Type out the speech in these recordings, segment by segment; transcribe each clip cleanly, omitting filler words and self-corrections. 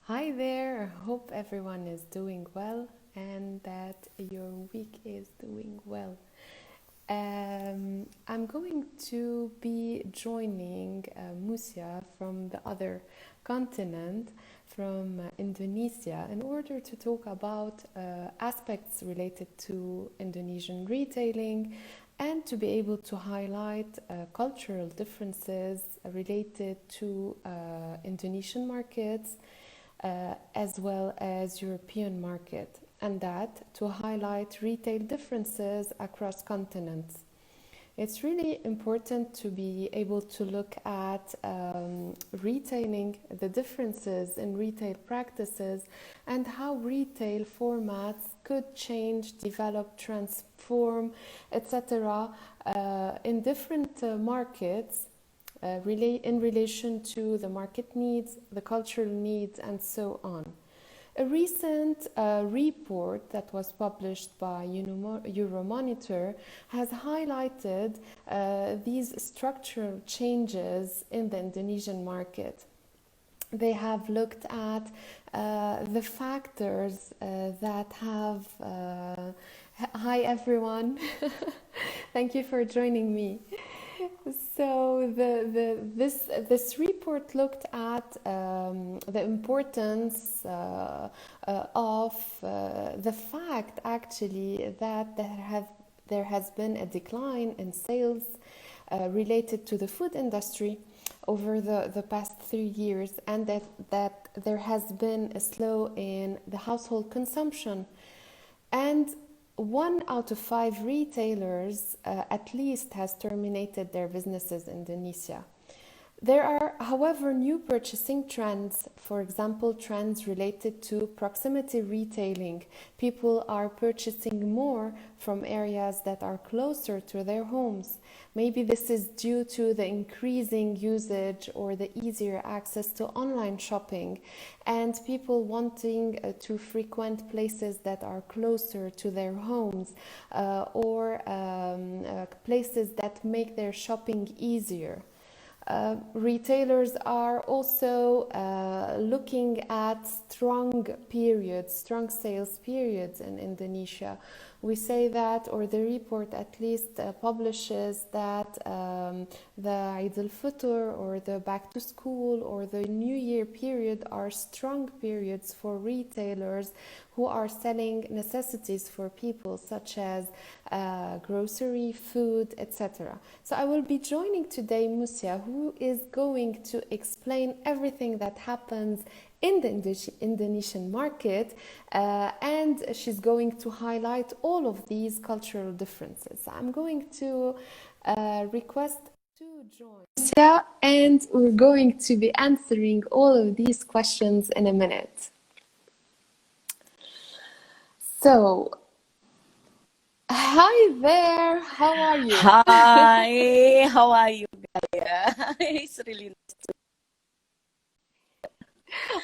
Hi there, I hope everyone is doing well and that your week is doing well. I'm going to be joining Mutia from the other continent, from Indonesia, in order to talk about aspects related to Indonesian retailing and to be able to highlight cultural differences related to Indonesian markets as well as European market, and that to highlight retail differences across continents. It's really important to be able to look at retailing the differences in retail practices and how retail formats could change, develop, transform, etc. In different markets in relation to the market needs, the cultural needs, and so on. A recent report that was published by Euromonitor has highlighted these structural changes in the Indonesian market. They have looked at the factors that have. Hi everyone, thank you for joining me. So this report looked at the importance of the fact actually that there has been a decline in sales related to the food industry over the past 3 years, and that there has been a slow in the household consumption. And 1 out of 5 retailers at least has terminated their businesses in Indonesia. There are, however, new purchasing trends, for example, trends related to proximity retailing. People are purchasing more from areas that are closer to their homes. Maybe this is due to the increasing usage or the easier access to online shopping, and people wanting to frequent places that are closer to their homes or places that make their shopping easier. Retailers are also looking at strong sales periods in Indonesia. We say that, or the report at least publishes that the Eid al-Fitr or the back to school or the New Year period are strong periods for retailers who are selling necessities for people such as grocery, food, etc. So I will be joining today Mutia, who is going to explain everything that happens in the Indonesian market, and she's going to highlight all of these cultural differences. I'm going to request to join Mutia, and we're going to be answering all of these questions in a minute. So, hi there, how are you? Hi, how are you, Gaia? It's really nice.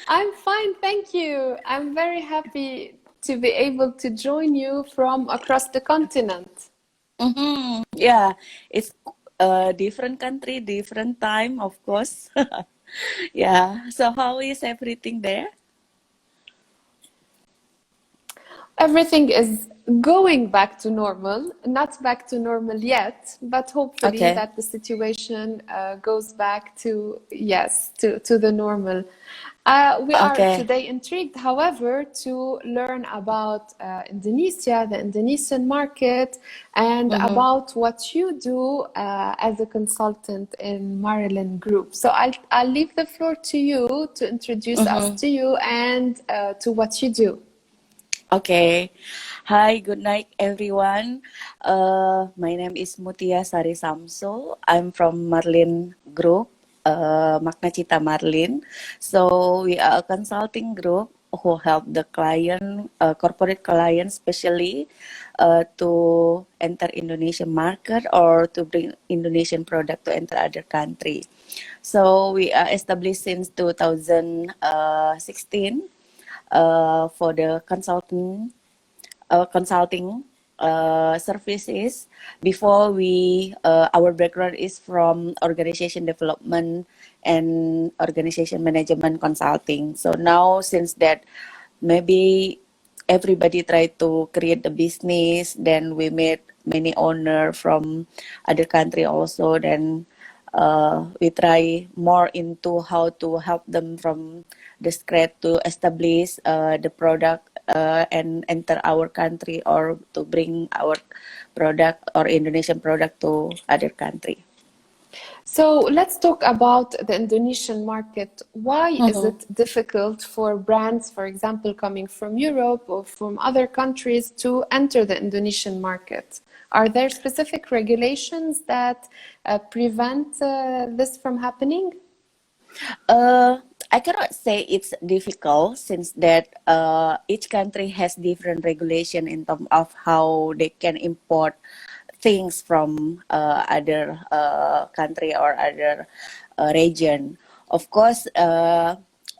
I'm fine, thank you. I'm very happy to be able to join you from across the continent. Yeah, it's a different country, different time, of course. Yeah, so how is everything there? Everything is going back to normal, not back to normal yet, but hopefully Okay, that the situation goes back to, yes, to the normal. We are okay. today intrigued, however, to learn about Indonesia, the Indonesian market, and Mm-hmm. about what you do as a consultant in Marilyn Group. So I'll leave the floor to you to introduce us Mm-hmm. to you and to what you do. Okay. Hi, good night, everyone. My name is Mutia Sari Samsul. I'm from Marilyn Group, Magna Cita Marilyn. So we are a consulting group who help the client, corporate client, especially to enter Indonesian market or to bring Indonesian product to enter other country. So we are established since 2016 for the consulting. services. Before our background is from organization development and organization management consulting. So now since that maybe everybody try to create the business, then we met many owner from other country also. Then we try more into how to help them from the scratch to establish the product and enter our country or to bring our product or Indonesian product to other country. So let's talk about the Indonesian market. Why is Mhm. it difficult for brands, for example, coming from Europe or from other countries to enter the Indonesian market? Are there specific regulations that prevent this from happening? Uh, I cannot say it's difficult since that each country has different regulation in terms of how they can import things from other country or other region. Of course,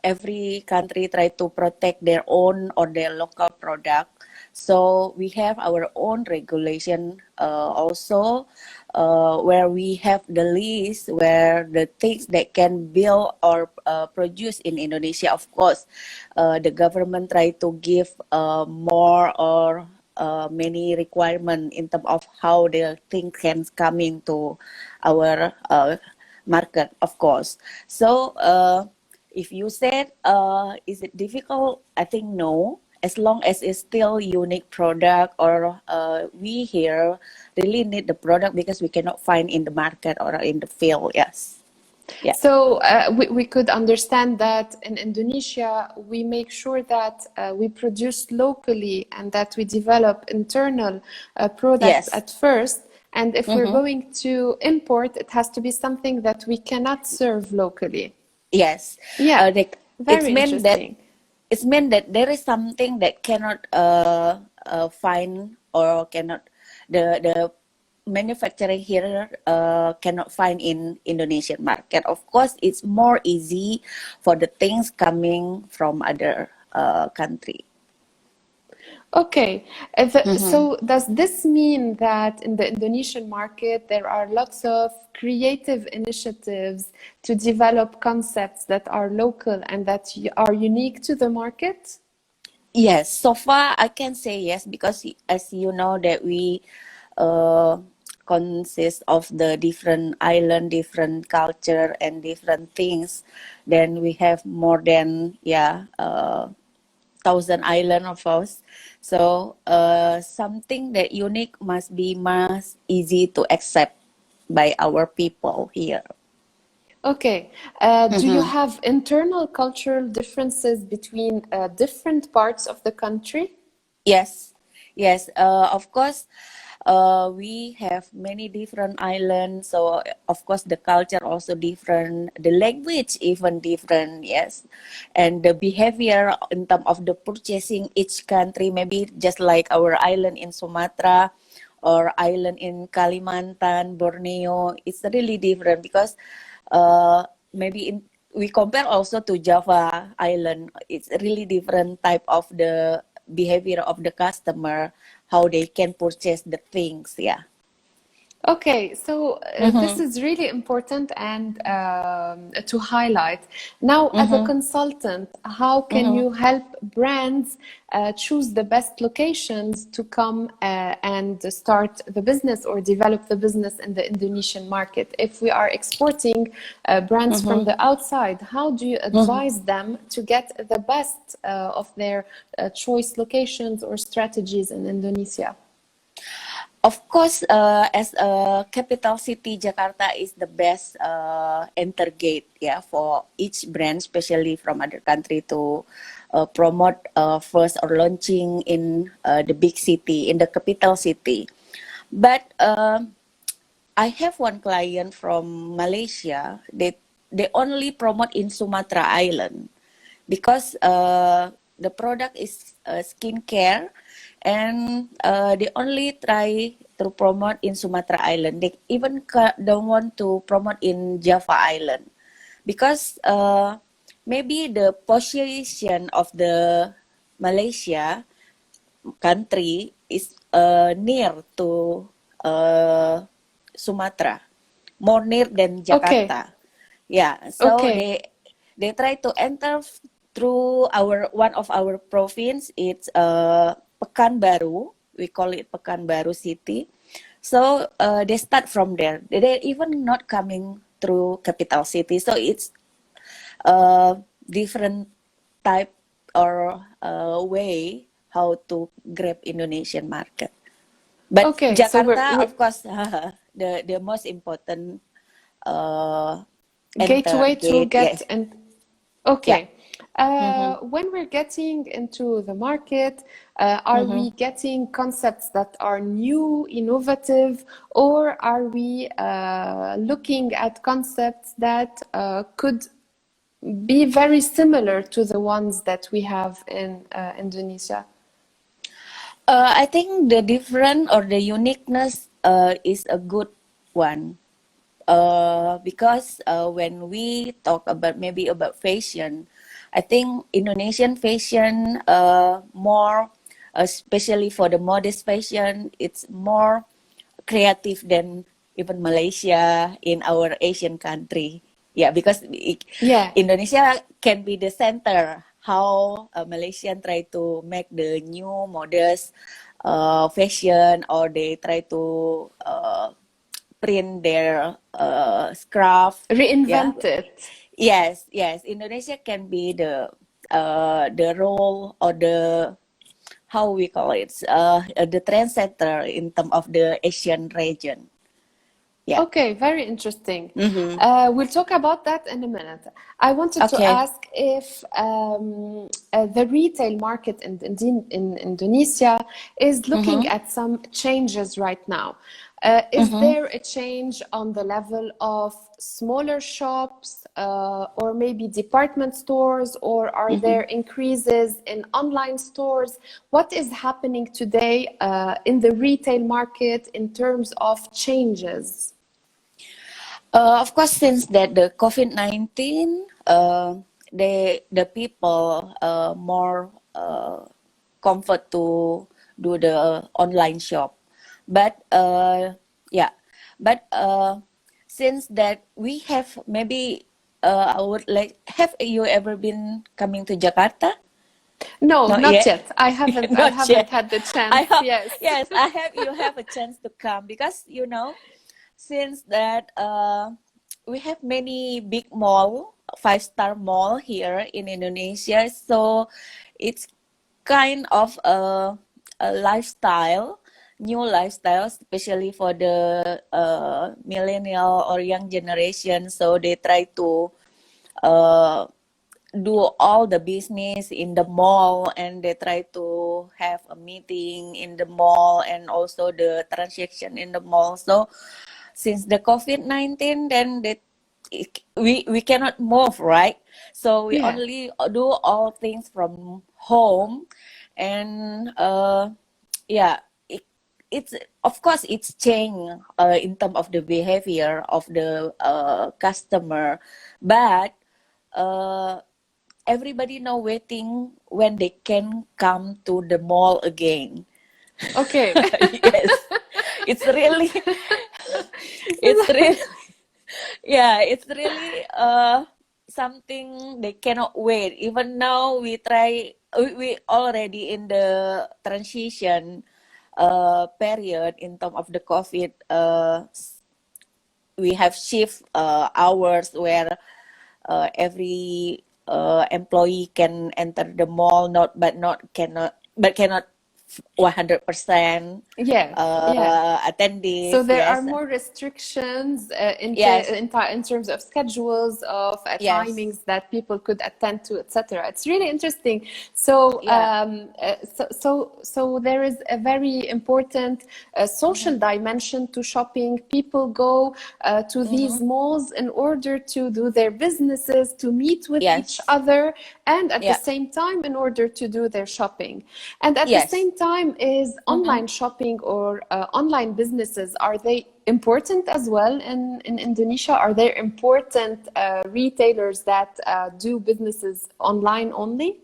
every country try to protect their own or their local product. So we have our own regulation also where we have the list where the things that can build or produce in Indonesia. Of course, the government try to give more or many requirement in terms of how the thing can come into our market, of course. So if you said, is it difficult? I think no. As long as it's still unique product or we here really need the product because we cannot find in the market or in the field. Yes. Yeah. So we could understand that in Indonesia, we make sure that we produce locally and that we develop internal products Yes. at first. And if we're Mm-hmm. going to import, it has to be something that we cannot serve locally. Yes. Yeah, It's very meant that interesting. there is something that cannot find or cannot the manufacturing here cannot find in Indonesian market. Of course, it's more easy for the things coming from other country. Okay, Mm-hmm. so does this mean that in the Indonesian market there are lots of creative initiatives to develop concepts that are local and that are unique to the market? Yes, so far I can say yes because as you know that we uh, consist of the different island, different culture, and different things. Then we have more than 1,000 island of us. So something that unique must be most easy to accept by our people here. Okay, do you Mhm. have internal cultural differences between different parts of the country? Yes, yes. Of course, we have many different islands. So of course, the culture also different, the language even different. Yes, and the behavior in terms of the purchasing each country, maybe just like our island in Sumatra or island in Kalimantan, Borneo, it's really different because maybe we compare also to Java Island. It's really different type of the behavior of the customer, how they can purchase the things. Yeah. Okay, so this Mm-hmm. is really important and to highlight. Now, as a Mm-hmm. consultant, how can Mm-hmm. you help brands choose the best locations to come and start the business or develop the business in the Indonesian market? If we are exporting brands from Mm-hmm. the outside, how do you Mm-hmm. advise them to get the best of their choice locations or strategies in Indonesia? Of course, as a capital city, Jakarta is the best enter gate, yeah, for each brand, especially from other country to promote first or launching in the big city, in the capital city. But I have one client from Malaysia. They only promote in Sumatra Island because the product is skincare, and they only try to promote in Sumatra Island. They even don't want to promote in Java Island because maybe the position of the Malaysia country is near to Sumatra, more near than Okay. Jakarta. Yeah, so Okay. they try to enter through our one of our province. It's Pekanbaru. We call it Pekanbaru City. So they start from there. They're even not coming through capital city. So it's a different type or way how to grab Indonesian market. But Okay. So Jakarta, we're of course, the most important enter gateway to gate. get Yes, in. yeah. Okay. Mm-hmm. When we're getting into the market, are Mm-hmm. we getting concepts that are new, innovative, or are we looking at concepts that could be very similar to the ones that we have in Indonesia? I think the different or the uniqueness is a good one. Because when we talk about maybe about fashion, I think Indonesian fashion more, especially for the modest fashion, it's more creative than even Malaysia in our Asian country. Yeah, because Yeah. Indonesia can be the center how Malaysian try to make the new modest fashion, or they try to print their scarf. Yeah, Reinvent it. yes, yes. Indonesia can be the role or the how we call it the trendsetter in terms of the Asian region. Yeah. Okay, very interesting. Mm-hmm. We'll talk about that in a minute. I wanted to Okay. ask if the retail market in Indonesia is looking Mm-hmm. at some changes right now. Is Mm-hmm. there a change on the level of smaller shops or maybe department stores, or are Mm-hmm. there increases in online stores? What is happening today in the retail market in terms of changes? Of course, since that the COVID-19, the people more comfort to do the online shop, but yeah, but since that we have maybe I would like, have you ever been coming to Jakarta? No, Not not yet. yet. I haven't. I Not haven't yet. had the I chance. hope, Yes. yes, I have, you have a chance to come, because since that we have many big mall, five-star mall here in Indonesia, so it's kind of a lifestyle, new lifestyle, especially for the millennial or young generation. So they try to uh, do all the business in the mall, and they try to have a meeting in the mall and also the transaction in the mall. So since the COVID-19, then we cannot move, right? So we Yeah. only do all things from home. And yeah, it's of course it's changed in terms of the behavior of the customer, but uh, everybody now waiting when they can come to the mall again. Okay. Yes, it's really, it's really, yeah, it's really something they cannot wait. Even now we try, we already in the transition period in terms of the COVID. We have shift hours where every employee can enter the mall, not but not cannot but cannot 100% Yes. Yeah. attend So this. there are Yes, more restrictions yes, in terms of schedules, of yes, timings that people could attend to, etc. It's really interesting. So, yeah. so there is a very important Mm-hmm. social dimension to shopping. People go to Mm-hmm. these malls in order to do their businesses, to meet with each Yes, other, and at the yeah, same time, in order to do their shopping. And at the yes. same time, is Mm-hmm. online shopping or online businesses, are they important as well in Indonesia? Are there important retailers that do businesses online only?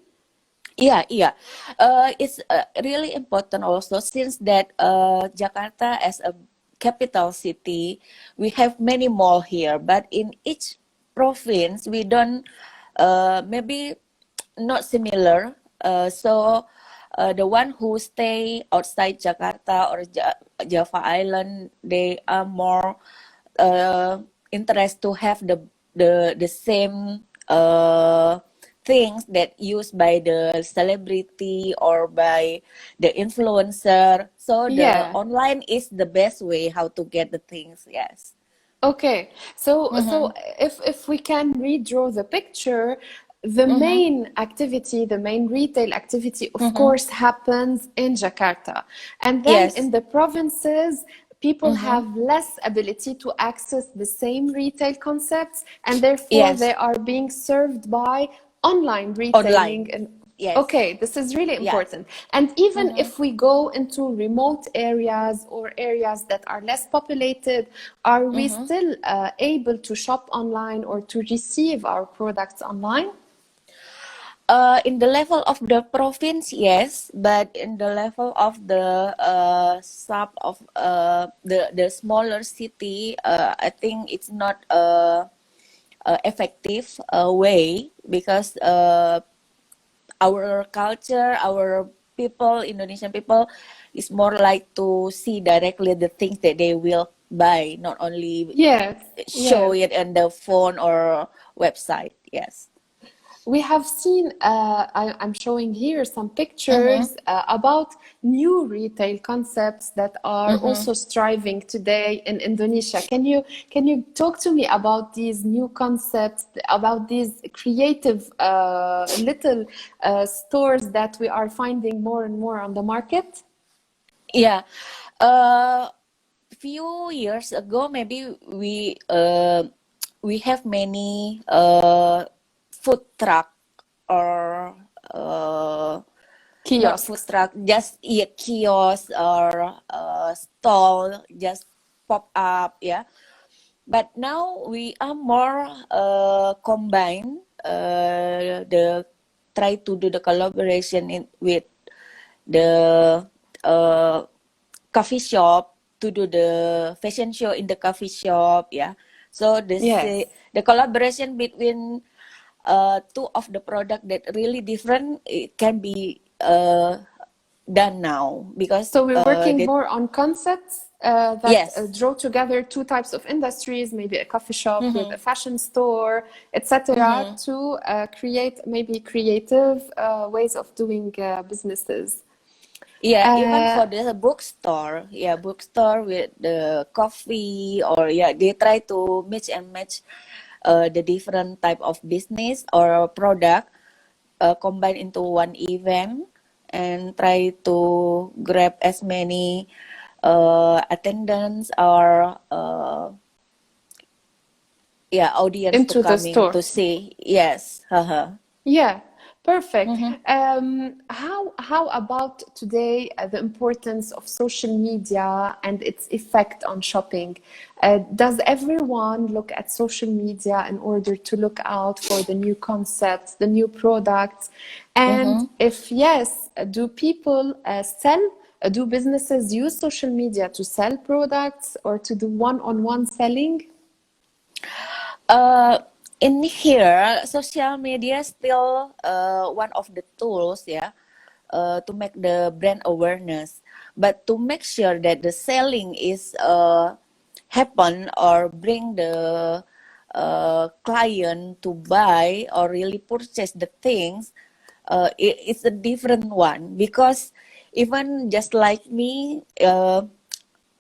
Yeah. It's really important also since that Jakarta as a capital city, we have many mall here, but in each province we don't maybe not similar. The one who stay outside Jakarta or Java Island, they are more uh, interest to have the same things that used by the celebrity or by the influencer. So the Yeah. online is the best way how to get the things. Yes. Okay, so Mm-hmm. if we can redraw the picture, the Mm-hmm. main activity, the main retail activity, of Mm-hmm. course, happens in Jakarta. And then Yes. in the provinces, people Mm-hmm. have less ability to access the same retail concepts, and therefore they Yes. are being served by online Online. retailing and Yes. okay, this is really Yes. important. And even Mm-hmm. if we go into remote areas or areas that are less populated, are we Mm-hmm. still able to shop online or to receive our products online? In the level of the province, yes, but in the level of the sub of the smaller city, I think it's not a effective way because our culture, our people, Indonesian people, is more like to see directly the things that they will buy, not only Yes, show yes. it on the phone or website. Yes. We have seen, I'm showing here some Mm-hmm. pictures about new retail concepts that are Mm-hmm. also striving today in Indonesia. Can you talk to me about these new concepts, about these creative little stores that we are finding more and more on the market? Yeah. Uh, few years ago, maybe we have many food truck or not food Kiosks. truck, just kiosk or stall just pop up. Yeah, but now we are more combine the try to do the collaboration with the uh, coffee shop to do the fashion show in the coffee shop. Yeah, so Yes. the collaboration between two of the product that really different, it can be done now because So we're working the more on concepts that yes. draw together two types of industries, maybe a coffee shop with Mm-hmm. a fashion store, etc., Mm-hmm. to create maybe creative ways of doing businesses. Yeah, even Uh, for the bookstore, yeah, bookstore with the coffee or yeah, they try to mix and match the different type of business or product combine into one event and try to grab as many attendance or yeah, audience to into the come in store. to see. Yes. Haha. Yeah, perfect. Mm-hmm. How about today the importance of social media and its effect on shopping? Does everyone look at social media in order to look out for the new concepts, the new products? And Mm-hmm. if yes, do people sell? Do businesses use social media to sell products or to do one-on-one selling? Uh, in here, social media still one of the tools, yeah, to make the brand awareness. But to make sure that the selling is happen or bring the client to buy or really purchase the things, it's a different one because even just like me,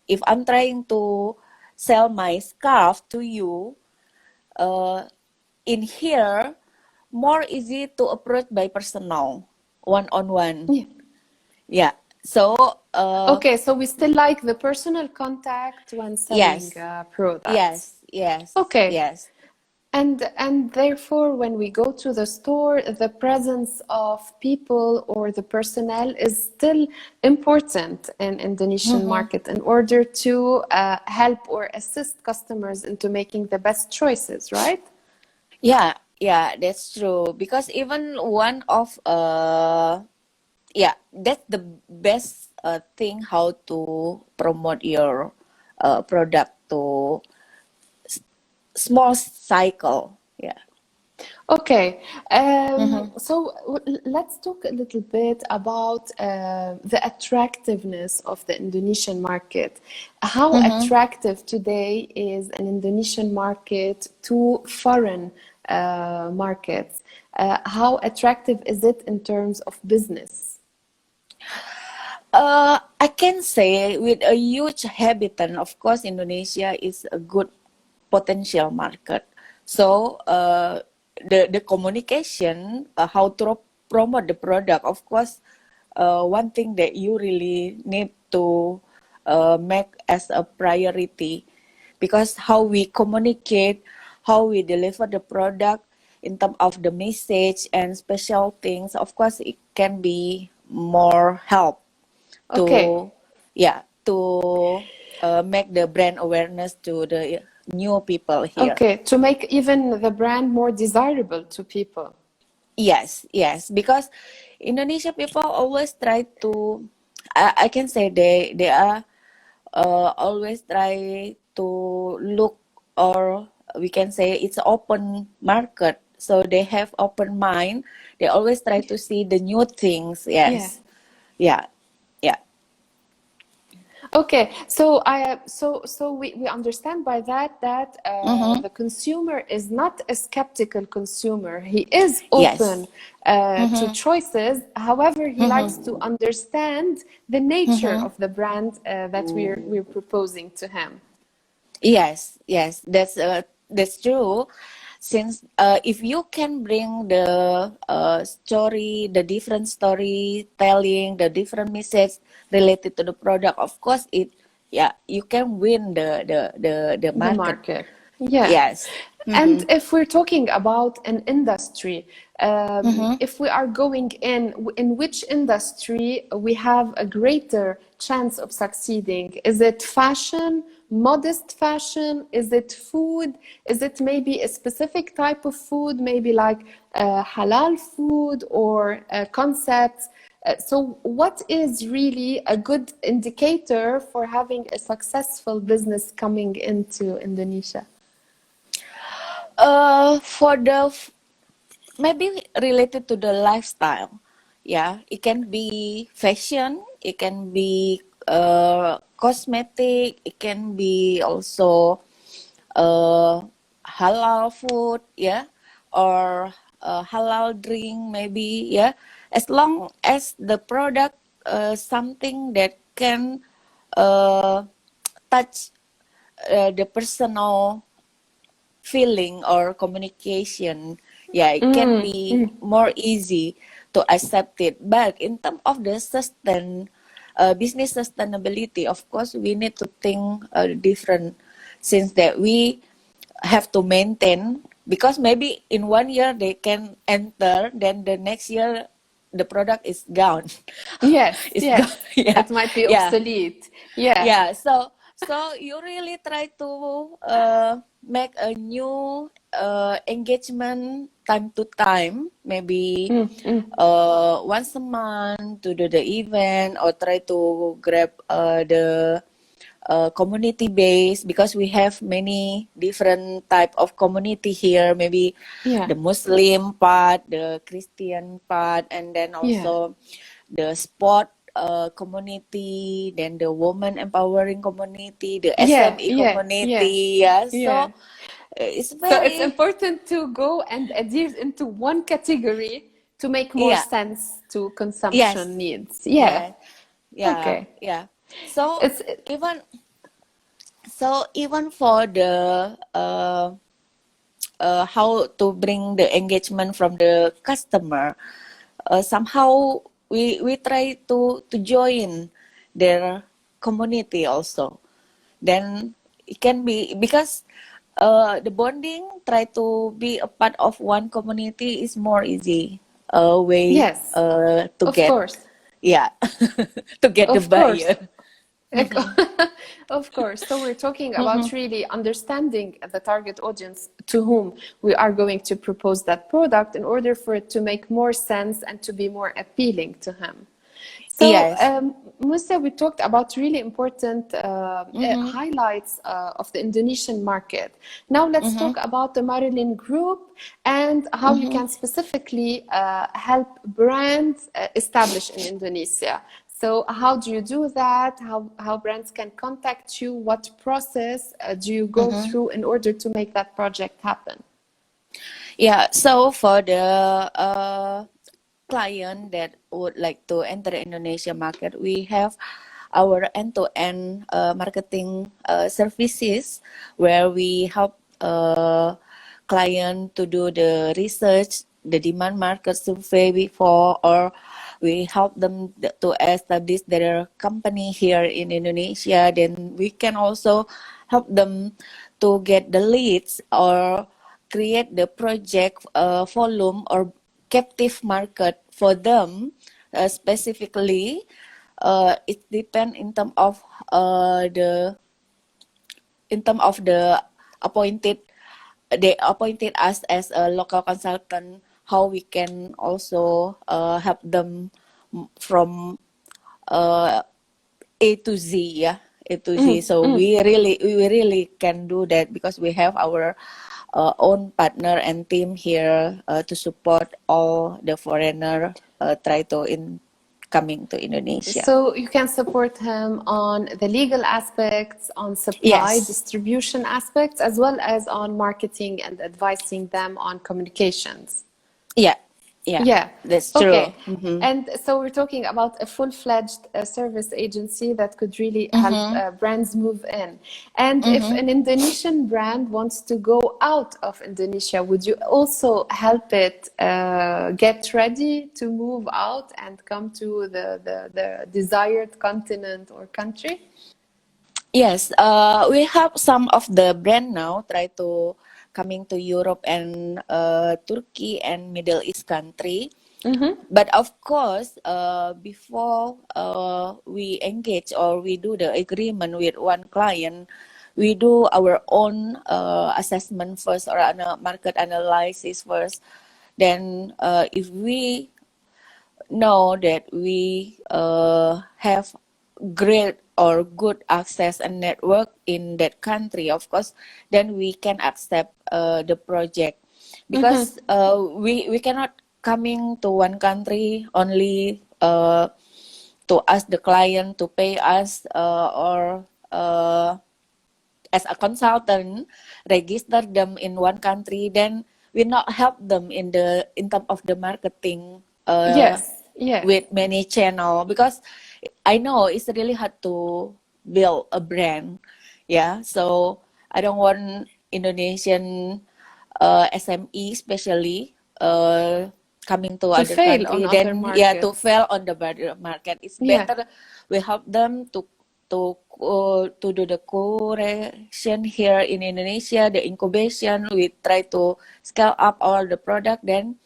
if I'm trying to sell my scarf to you uh, in here more easy to approach by personal one on one. Yeah. Yeah, so Okay, so we still like the personal contact when selling yes, products. yes, yes, Okay. yes. And therefore, when we go to the store, the presence of people or the personnel is still important in Indonesian Mm-hmm. market in order to help or assist customers into making the best choices, right? Yeah, Yeah, that's true. Because even one of yeah, that's the best thing how to promote your product to small cycle. Yeah. Okay, Mm-hmm. so let's talk a little bit about the attractiveness of the Indonesian market. How Mm-hmm. attractive today is an Indonesian market to foreign markets? How attractive is it in terms of business? I can say with a huge habitat, of course, Indonesia is a good potential market. So the communication, how to promote the product, of course, one thing that you really need to make as a priority, because how we communicate, how we deliver the product in terms of the message and special things, of course, it can be more help Okay, to yeah to make the brand awareness to the new people here. okay, to make even the brand more desirable to people. Yes, yes, because Indonesia people always try to, I can say they are always try to look, or we can say it's open market, so they have open mind. They always try to see the new things. Yeah. Yes, yeah, yeah. Okay, so we understand by that that Mm-hmm. the consumer is not a skeptical consumer. He is Yes. open to Mm-hmm. choices. However, he likes to Mm-hmm. understand the nature Mm-hmm. of the brand that we're proposing to him. Yes, yes, that's true. Since if you can bring the story, the different storytelling, the different message related to the product, of course, it yeah you can win the The market. market. Yeah. Yes. And Mm-hmm. if we're talking about an industry, Mm-hmm. if we are going in which industry we have a greater chance of succeeding? Is it fashion, modest fashion? Is it food? Is it maybe a specific type of food, maybe like halal food or concepts? So, what is really a good indicator for having a successful business coming into Indonesia? For maybe related to the lifestyle. Yeah, it can be fashion, it can be cosmetic, it can be also uh, halal food, yeah, or halal drink, maybe, yeah. As long as the product something that can uh, touch the personal feeling or communication, yeah, it can Mm, be mm. more easy to accept it. But in terms of the business sustainability, of course we need to think different, since that we have to maintain, because maybe in 1 year they can enter, then the next year the product is gone. Yes, It's gone. yes. Yeah, It might be yeah. obsolete. Yeah. Yeah, so you really try to make a new engagement time to time, maybe Mm, mm. once a month to do the event, or try to grab the community base, because we have many different type of community here, maybe Yeah, the Muslim part, the Christian part, and then yeah, also the sport community, then the woman empowering community, the yeah, SME yeah, yeah, community. Yeah, yeah. so it's So it's very important to go and adhere into one category to make more yeah, sense to yes, consumption needs. Yeah. yeah, yeah, Okay. yeah. So It's even even for the how to bring the engagement from the customer, somehow we try to join their community also. Then it can be because the bonding, try to be a part of one community is more easy way yes, to of get, course. yeah, to get the Of course. buyer. Mm-hmm. Of course. So we're talking Mm-hmm. about really understanding the target audience to whom we are going to propose that product in order for it to make more sense and to be more appealing to him. So, Yes. Musa, we talked about really important Mm-hmm. highlights of the Indonesian market. Now, let's Mm-hmm. talk about the Marilyn Group and how you Mm-hmm. can specifically help brands establish in Indonesia. So, how do you do that? How brands can contact you? What process do you go Mm-hmm. through in order to make that project happen? Yeah, so for the client that would like to enter the Indonesia market, we have our end-to-end marketing services where we help client to do the research, the demand market survey before, or we help them to establish their company here in Indonesia. Then we can also help them to get the leads or create the project volume or captive market for them specifically. It depends in term of the appointed they appointed us as a local consultant, how we can also help them from uh, A to Z, yeah, A to Z. So we really can do that because we have our own partner and team here to support all the foreigner try to in coming to Indonesia. So you can support him on the legal aspects, on supply, Yes. distribution aspects, as well as on marketing and advising them on communications. Yeah. Yeah. Yeah. That's true. Okay. Mm-hmm. And so we're talking about a full-fledged service agency that could really help Mm-hmm. brands move in. And if Mm-hmm. an Indonesian brand wants to go out of Indonesia, would you also help it get ready to move out and come to the desired continent or country? Yes, we have some of the brand now try to coming to Europe and Turkey and Middle East country. Mm-hmm. But of course, before we engage or we do the agreement with one client, we do our own assessment first or market analysis first. Then, if we know that we have great or good access and network in that country, of course, then we can accept the project because we cannot coming to one country only to ask the client to pay us or as a consultant register them in one country, then we not help them in term of the marketing Yes, yes. with many channel because I know it's really hard to build a brand. Yeah, so I don't want Indonesian SME especially coming to To other fail on country. other Then yeah, to markets. fail on the border market, it's Yeah. better we help them to do the curation here in Indonesia, the incubation. We try to scale up all the product. Then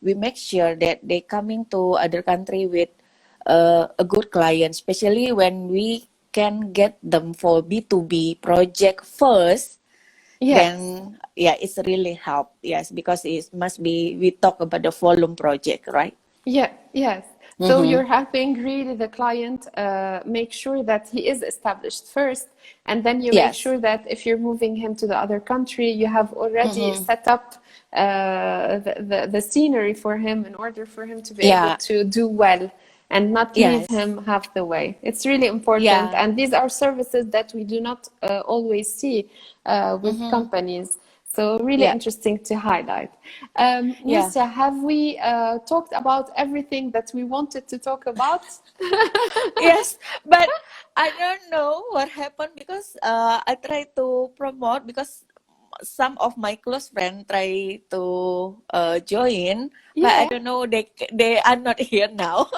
we make sure that they coming to other country with a good client, especially when we can get them for B2B project first. Yes. Then yeah, it's really help. Yes, because it must be we talk about the volume project, right? Yeah, yes. So Mm-hmm. you're helping really the client make sure that he is established first, and then you make Yes. sure that if you're moving him to the other country, you have already Mm-hmm. set up the scenery for him in order for him to be able Yeah. to do well and not leave Yes. him half the way. It's really important, Yeah. and these are services that we do not always see with Mm-hmm. companies. So really Yeah. interesting to highlight. Yeah. Musya, have we talked about everything that we wanted to talk about? Yes, but I don't know what happened because I try to promote because some of my close friends try to join, but I Yeah, don't know they are not here now.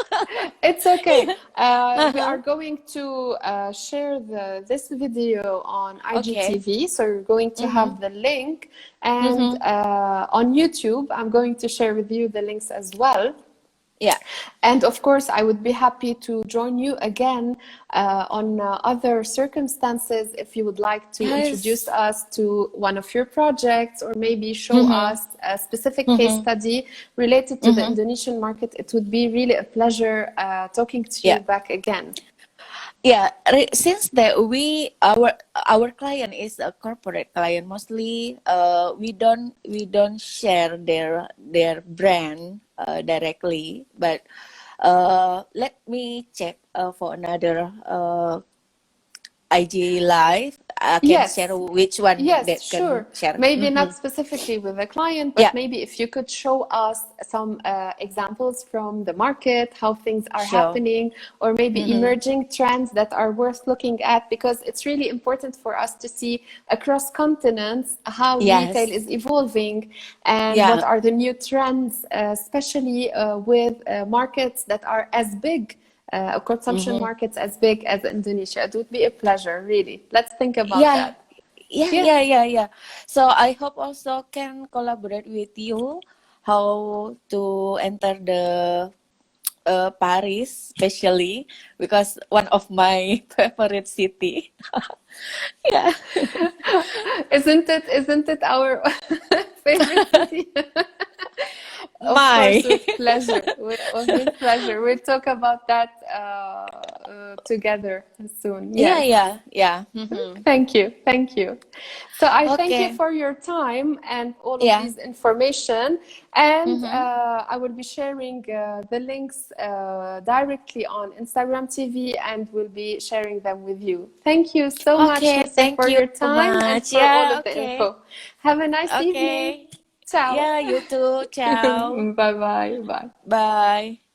it's okay. Yeah. We are Uh-huh. going to share this video on Okay. IGTV, so you're going to Mm-hmm. have the link, and Mm-hmm. on YouTube, I'm going to share with you the links as well. Yeah. And of course, I would be happy to join you again on other circumstances if you would like to introduce Yes. us to one of your projects or maybe show Mm-hmm. us a specific case Mm-hmm. study related to the Mm-hmm. Indonesian market. It would be really a pleasure talking to you Yeah. back again. Yeah, since that our client is a corporate client, mostly we don't share their brand directly, but let me check for another IG live. I can share Yes, which one yes, that can sure. share. Maybe Mm-hmm. not specifically with a client, but Yeah, maybe if you could show us some examples from the market, how things are sure. happening, or maybe Mm-hmm. emerging trends that are worth looking at, because it's really important for us to see across continents how retail Yes. is evolving and what Yeah. are the new trends, especially with markets that are as big consumption Mm-hmm. markets as big as Indonesia. It would be a pleasure, really. Let's think about Yeah. that. Yeah, Yeah. yeah, yeah, yeah. So I hope also can collaborate with you how to enter the Paris, especially because one of my favorite city. Yeah. Isn't it our favorite city? Of My. course, with pleasure. With pleasure. We'll talk about that together soon. Yeah, Yes. yeah, yeah. Mm-hmm. Thank you. Thank you. So I thank you Okay. for your time and all of Yeah. these information. And Mm-hmm. I will be sharing the links directly on Instagram TV and will be sharing them with you. Thank you so much, Okay, Musa, thank for you your time and much. for all Yeah, of the okay. info. Have a nice evening. Okay. Ciao. Yeah, you too. Ciao. Bye bye. Bye. Bye.